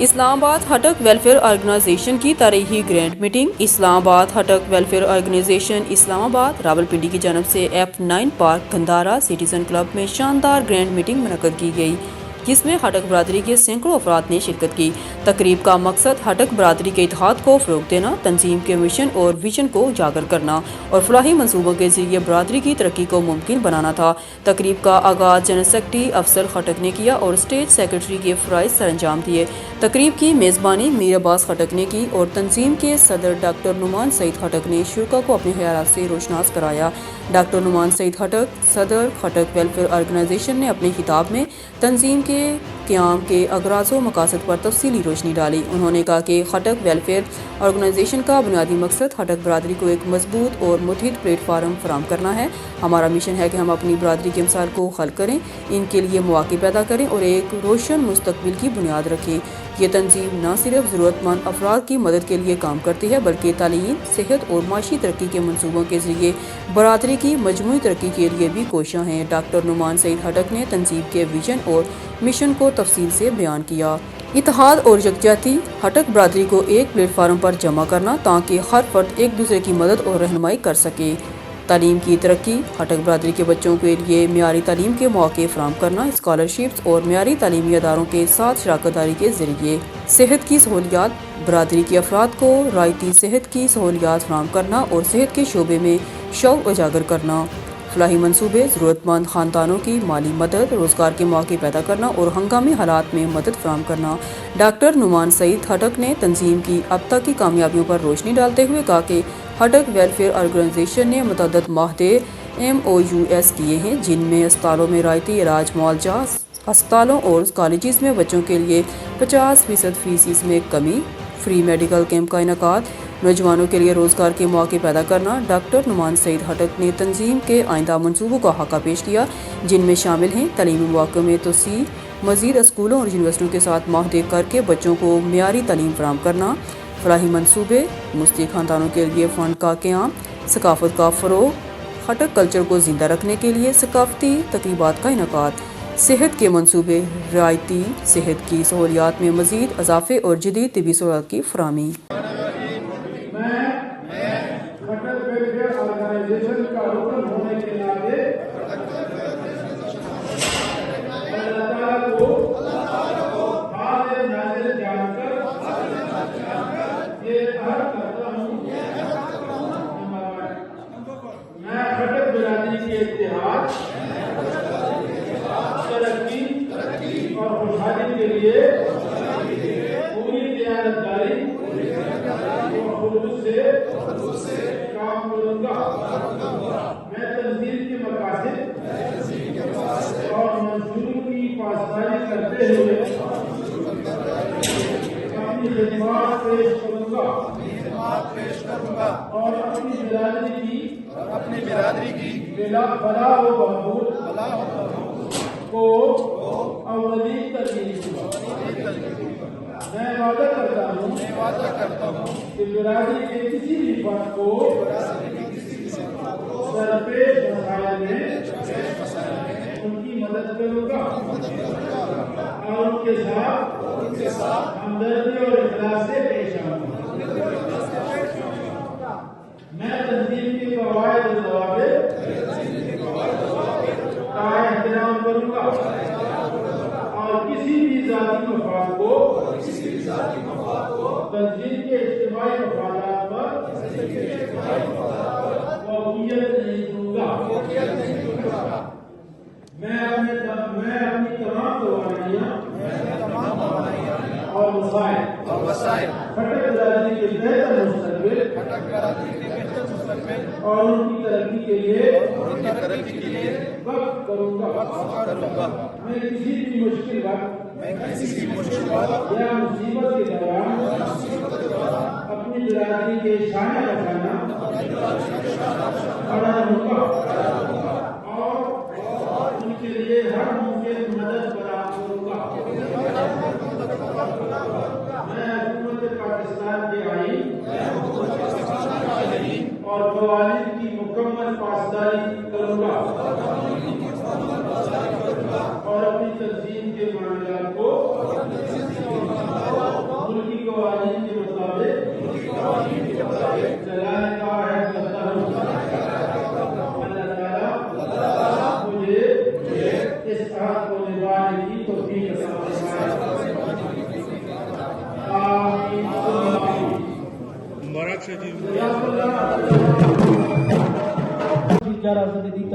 اسلام آباد ہٹک ویلفیئر آرگنائزیشن کی تاریخی گرینڈ میٹنگ۔ اسلام آباد ہٹک ویلفیئر آرگنائزیشن اسلام آباد راولپنڈی کی جانب سے F9 پارک گندھارا سٹیزن کلب میں شاندار گرینڈ میٹنگ منعقد کی گئی، جس میں ہٹک برادری کے سینکڑوں افراد نے شرکت کی۔ تقریب کا مقصد ہٹک برادری کے اتحاد کو فروغ دینا، تنظیم کے مشن اور ویژن کو اجاگر کرنا اور فلاحی منصوبوں کے ذریعے برادری کی ترقی کو ممکن بنانا تھا۔ تقریب کا آغاز جنرل سیکرٹری افضل خٹک نے کیا اور اسٹیٹ سیکرٹری کے فرائض سر انجام دیے۔ تقریب کی میزبانی میر عباس خٹک نے کی اور تنظیم کے صدر ڈاکٹر نعمان سعید خٹک نے شرکاء کو اپنے خیالات سے روشناس کرایا۔ ڈاکٹر نعمان سعید خٹک، صدر خٹک ویلفیئر آرگنائزیشن نے اپنے خطاب میں تنظیم کے قیام کے اغراض و مقاصد پر تفصیلی روشنی ڈالی۔ انہوں نے کہا کہ خٹک ویلفیئر آرگنائزیشن کا بنیادی مقصد ہٹک برادری کو ایک مضبوط اور متحد پلیٹ فارم فراہم کرنا ہے۔ ہمارا مشن ہے کہ ہم اپنی برادری کے مسائل کو حل کریں، ان کے لیے مواقع پیدا کریں اور ایک روشن مستقبل کی بنیاد رکھیں۔ یہ تنظیم نہ صرف ضرورت مند افراد کی مدد کے لیے کام کرتی ہے بلکہ تعلیم، صحت اور معاشی ترقی کے منصوبوں کے ذریعے برادری کی مجموعی ترقی کے لیے بھی کوشاں ہیں۔ ڈاکٹر نعمان سعید خٹک نے تنظیم کے ویژن اور مشن کو تفصیل سے بیان کیا۔ اتحاد اور یکجہتی، ہٹک برادری کو ایک پلیٹ فارم پر جمع کرنا تاکہ ہر فرد ایک دوسرے کی مدد اور رہنمائی کر سکے۔ تعلیم کی ترقی، ہٹک برادری کے بچوں کے لیے معیاری تعلیم کے مواقع فراہم کرنا، اسکالرشپس اور معیاری تعلیمی اداروں کے ساتھ شراکت داری کے ذریعے۔ صحت کی سہولیات، برادری کے افراد کو رعایتی صحت کی سہولیات فراہم کرنا اور صحت کے شعبے میں شعور اجاگر کرنا۔ فلاحی منصوبے، ضرورت مند خاندانوں کی مالی مدد، روزگار کے مواقع پیدا کرنا اور ہنگامی حالات میں مدد فراہم کرنا۔ ڈاکٹر نعمان سعید خٹک نے تنظیم کی اب تک کی کامیابیوں پر روشنی ڈالتے ہوئے کہا کہ ہٹک ویلفیئر آرگنائزیشن نے متعدد معاہدے MOUs کیے ہیں، جن میں اسپتالوں میں رعایتی علاج معالجہ، ہسپتالوں اور کالجز میں بچوں کے لیے 50% فیس میں کمی، فری میڈیکل کیمپ کا انعقاد، نوجوانوں کے لیے روزگار کے مواقع پیدا کرنا۔ ڈاکٹر نعمان سعید خٹک نے تنظیم کے آئندہ منصوبوں کا خاکہ پیش کیا، جن میں شامل ہیں تعلیمی مواقع میں توسیع، مزید اسکولوں اور یونیورسٹیوں کے ساتھ معاہدے کر کے بچوں کو معیاری تعلیم فراہم کرنا، فلاحی منصوبے، مستحق خاندانوں کے لیے فنڈ کا قیام، ثقافت کا فروغ، ہٹک کلچر کو زندہ رکھنے کے لیے ثقافتی تقریبات کا انعقاد، صحت کے منصوبے، رعایتی صحت کی سہولیات میں مزید اضافے اور جدید طبی سہولیات کی فراہمی۔ ترقی اور خوشحالی کے لیے پوری دیانتداری اور خلوص سے کام کروں گا۔ میں تنظیم کے مقاصد اور منصوبوں کی پاسداری کرتے ہوئے اپنی خدمات پیش کروں گا اور اپنی برادری کی فلاح و بہبود کو اولین ترجیح دوں گا۔ میں وعدہ کرتا ہوں کہ برادری کے کسی بھی فرد کو درپیش مسائل میں ان کی مدد کروں گا اور ان کے ساتھ ہمدردی اور اخلاص سے پیش آؤں گا۔ میں تنظیم کے قواعد و ضوابط کا احترام کروں گا اور کسی بھی ذاتی مفاد کو تنظیم کے اجتماعی مفادات پر فوقیت نہیں دوں گا۔ میں اپنی تمام قوانین اور وسائل ہٹک برادری کے بہتر مستقبل اور ان کی ترقی کے لیے وقت کروں گا۔ میں کسی بھی مشکل وقت یا مصیبت کے دوران اپنی برادری کے شانہ بچانا کھڑا رہوں گا اور ان کے لیے ہر ممکن مدد فراہم کروں گا۔ میں حکومت پاکستان کے آئین اور قوانین کی مکمل پاسداری کروں گا اور اپنی تنظیم کے معاملات کو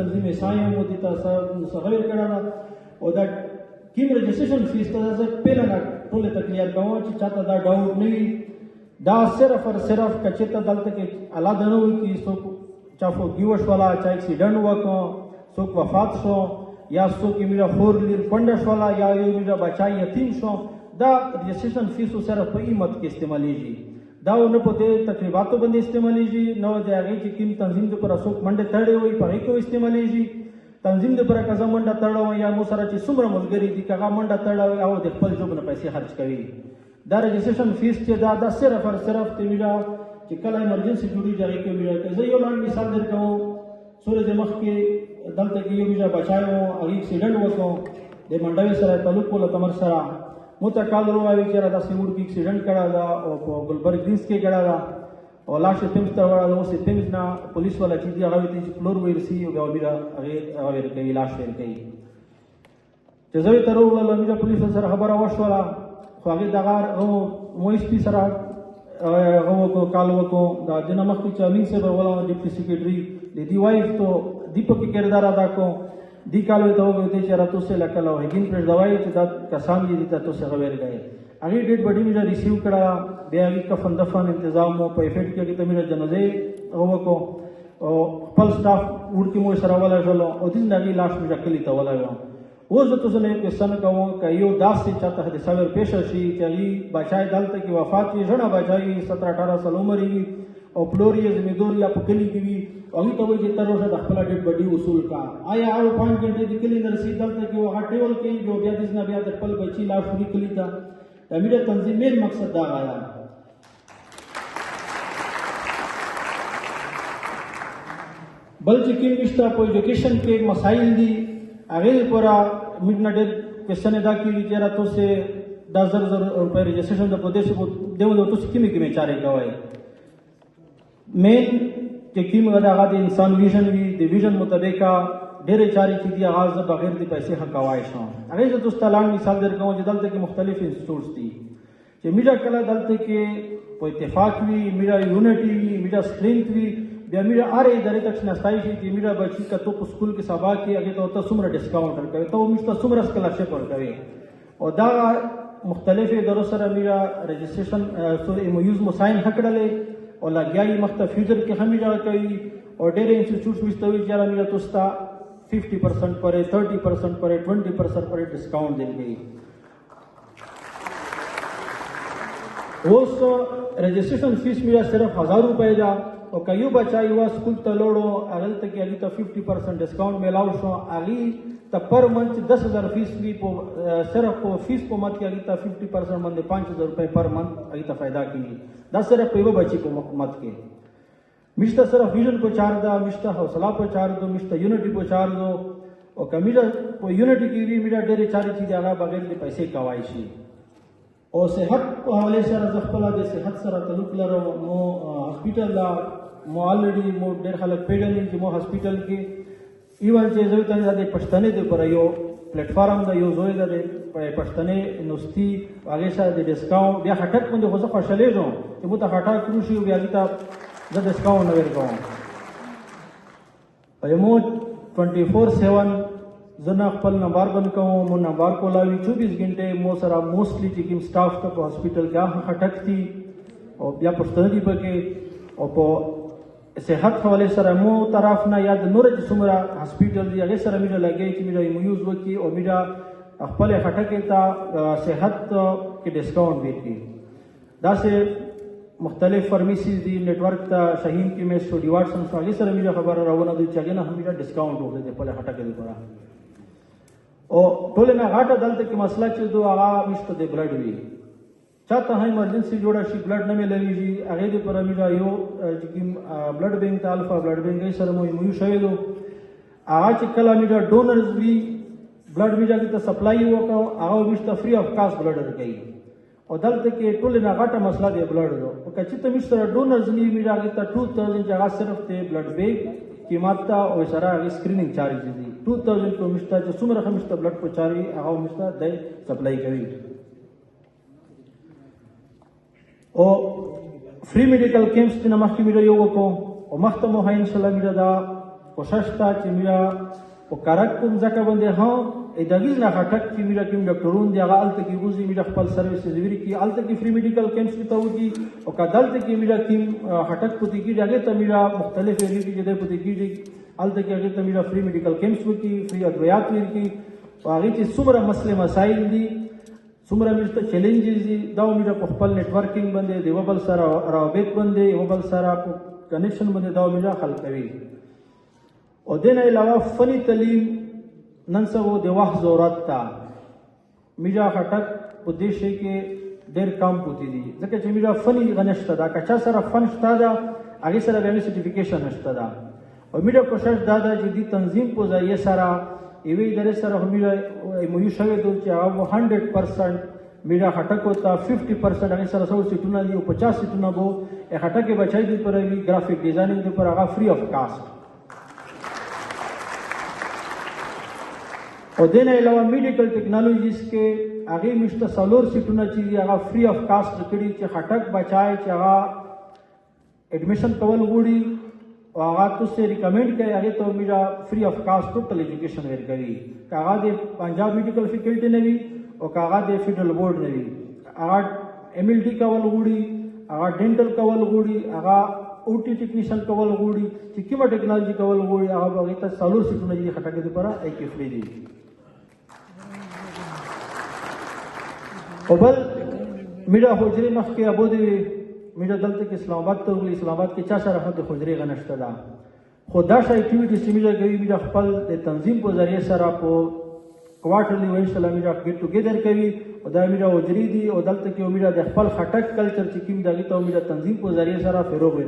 تنظیم سایم او دي تاسو سغیر کړه او دا کیم رجسٹریشن فیس ته زه پهله نه ټول تکلیف کوم چې چاته دا ډاوټ نه وي دا صرف اور صرف کچته دلته کې اعلی دنو کی سو چافو گیوش والا چا ایکسیډنټ وکړو سو وفات شو یا سو کې میرا خور لیر پندش والا یا یو میرا بچا یتیم شو دا رجسٹریشن فیس صرف په ایمت کې استعمالېږي دا نه په دې تقریباتو باندې استعمالېږي نو د هغه چې کوم تنظیم د پر اسوک منډه تړې وي په هغه کې استعمالېږي تنظیم د پر کزا منډه تړو یا مو سره چې څومره ملګری دي کغه منډه تړو او د خپل جوب نه پیسې خرج کوي دا رجسٹریشن فیس چې دا صرف اور صرف ته میرا چې کله ایمرجنسي جوړی ځای کې میرا زه یو لاندې مثال درکوم سورج مخ کې دلته کې یو میرا بچایو هغه ایکسیډنټ وکړو د منډوي سره تعلق کوله تمر سره متکال روایي چې را د سیمور کې ایکسیډنټ کړه دا او په ګلبرګ گرینز کې کړه دا او لاش تیمز ته وړه نو سي تیمز نه پولیس والا چې دی هغه ته فلور ویرسي او میرا هغه ور کوي لاش ور کوي چې زوی تر وړه میرا پولیس سره خبره وشوله خو هغه دغه مو اس پی سره هغه کو کال وکړو دا د نمک چې امین صاحب ولا ډیپټي سیکریټري د دی وایف ته دیپک کردار ادا کو دی کال ته وګورئ چې راتو سه لکلو هګین پر دوايي چې دا کسان دي تاسو څنګه غویر غي هغه ډیټ بډی میرا ریسیو کړه بیا هغه کفن دفن تنظیم او په افیکټ کې ته میرا جنازه وکړو او خپل سټاف ورته مو سره ولا شول او دین دغه لاش میرا کلی ته ولا و زه تاسو نه کوم کوم که یو داسې چاته د سویر پیش شي چې هغه بچای دلته کې وفات وي ژوند بچای 17-18 سال عمر وي او پلوري زمیدور یا په کلی کې وي هغه ته وایي چې تر اوسه د خپل ډېر بډي اصول کا آیا او پوینټ کې د کلی نه رسید دلته کې هغه ټیول کې جو بیا د نه بیا د خپل بچی لا شوري کلی ته د امیر تنظیم مین مقصد دا غواړي بل چې کوم مشته په ایجوکیشن کې مسائل دي هغه پورا میډنا ډېر کوېشن ادا کړي چې را تاسو 10,000 روپے رجسٹریشن د پردیش کو دیو تاسو کیمه چارې کوي مین چې کوم غدا د انسان ویژن وی د ویژن مطابق ډېر چارې چې دی آغاز بغیر د پیسې حق کوي شو هغه چې تاسو تلان مثال درکوم چې دلته کې مختلف انسټیټیوټس دي چې میډا کله دلته کې په اتفاق وی میډا یونټي وی میډا سټرینګ وی بیا میرا اره ادارې تک نستای شي چې میرا بچی کا تو سکول کې سبا کې هغه ته څومره ډیسکاونټ ورکوي ته مشته څومره سکالرشپ ورکوي او دا مختلف ادارو سره میرا رجسٹریشن سوري ایمویوز مو ساين هکړلې او لګیاي مخته فیوچر کې هم میرا کوي او ډېر انسټیټیوټس مستوي چې میرا توستا 50% پر 30% پر 20% پر ډیسکاونټ دیږي اوس رجسٹریشن فیس میرا صرف 1000 روپے دا او کایو بچای وا سکول ته لوړو هغه ته کې هغه ته 50% ډیسکاونټ میلاو شو هغه ته پر منث 10,000 فیس وی په صرف په فیس په مت کې هغه ته 50% باندې 5,000 روپے پر منث هغه ته फायदा کیږي دا صرف په یو بچی په مت کې مشته صرف ویژن په چار دا مشته حوصله په چار دو مشته یونټي په چار دو او کمیډا په یونټي کې وی میډا ډېر چاري چې هغه بغیر د پیسې کوي شي او صحت په حواله سره د خپل د صحت سره تعلق لرو مو هسپټل لا مو الریډي مو ډېر خلک پیډلې چې مو هسپټل کې ایوان چې زوی ته د پښتنې د پر یو پلیټ فارم د یو زوی د پښتنې نوستي هغه سره د ډیسکاونټ بیا هټک باندې خو ځه خوشاله ځم چې مو ته هټا کړو شي بیا ته د ډیسکاونټ نه ورکوم په مو 24/7 زنا خپل نمبر بند کوم مو نمبر کولاوي 24 غنټه مو سره موستلی چې کوم سټاف ته په هسپټل کې هټک دي او بیا پښتنې دی پکې او په صحت حواله سره مو طرف نه یاد نور چې څومره هسپټل دی هغه سره میډا لګي چې میډا ایمویوز وکي او میډا خپل هټکې ته صحت کې ډیسکاونټ ورکړي دا سه مختلف فارمیسیز دی نیټورک ته شاهین کې مې سټوډیو واټسن هغه سره میډا خبر راونه دوی چې نه هم میډا ډیسکاونټ ورکړي په هټکې لپاره او ټول نه غاټه دلته کې مسله چې دوه هغه مشته د بلډ وی چاته هاي ایمرجنسي جوړه شي بلډ نه ملويږي هغه د پرمیډا یو چې بلډ بینک ته الفا بلډ بینک سره مو یو شوی دو هغه چې کله میډا ډونرز وی بلډ میډا کې ته سپلای وکاو هغه مشته فری اف کاست بلډ ورکړي او دلته کې ټول نه غاټه مسله دی بلډ دو او کچې ته مشته ډونرز نی میډا کې ته 2000 چې هغه صرف ته بلډ بینک قیمت تا او سره هغه سکرینینګ چارج دي 2000 کو مشته چې څومره خمسته بلډ په چاري هغه مشته د سپلای کوي او فری میډیکل کیمپس ته مخکې میډا یو وکړو او مخته مو هاي ان شاء الله میډا دا کوشش تا چې میرا په کارک کوم ځکه باندې ها ادګیز نه خټک چې میرا کوم ډاکټرون دی هغه الته کې وزي میرا خپل سرویسز ویری کې الته کې فری میډیکل کیمپس ته ودی او کدالته کې میرا کوم خټک پتی کې هغه ته میرا مختلف ایری کې د پتی کې الته کې هغه ته میرا فری میډیکل کیمپس وکي فری ادویات ورکی هغه چې څومره مسله مسائل دي څومره میرته چیلنجز دي دا میرا په خپل نتورکینګ باندې دی وبل سره روابط باندې وبل سره کنیکشن باندې دا میرا خلق کوي او دین علاوه فنی تعلیم نن سبا د وخت ضرورت تا میرا خټک په دې شي کې ډېر کم پوتی دي ځکه چې میرا فنی غنښت دا کچا سره فن شته دا هغه سره به سرټیفیکیشن نشته دا او میرا کوشش دا ده چې د تنظیم په ځای سره ایوي درې سره میرا مو شوی دوی چې هغه 100% میرا خټک ہوتا 50% هغه سره 100 سیټونه دي او 50 سیټونه وو خټک بچای دي پر وی گرافیک ډیزاینینګ پر هغه فری اف کاسٹ او دین علاوه میډیکل ټیکنالوژیز کې هغه مشته سالور سیټونه چې هغه فری اف کاسٹ کړي چې خټک بچای چې هغه اډمیشن کول غوړي او هغه تاسو ریکمند کوي هغه ته میرا فری اف کاسٹ ټوټل ایجوکیشن ورکوي هغه د پنجاب میډیکل فیکلټی نه وي او هغه د فیډرل بورډ نه وي هغه ایم ال ډي کول غوړي هغه ډینټل کول غوړي هغه او ټي ټیکنیشن کول غوړي چې کومه ټیکنالوژي کول غوړي هغه ته سالور سیټونه دي خټک دي پر ای کې فری دي او بل میرا حجره مخکې ابو دی میرا دلته کې اسلام آباد ته ورغلی اسلام آباد کې چا سره خو د حجره غنښت ده خو دا شای اکټیویټیز چې میرا کوي میرا خپل د تنظیم په ذریعہ سره په کوارټرلی وایي سلام میرا ګیټ ټوګیدر کوي او دا میرا حجري دي او دلته کې میرا د خپل خټک کلچر چې کوم دغه ته میرا تنظیم په ذریعہ سره فروغ ورکوي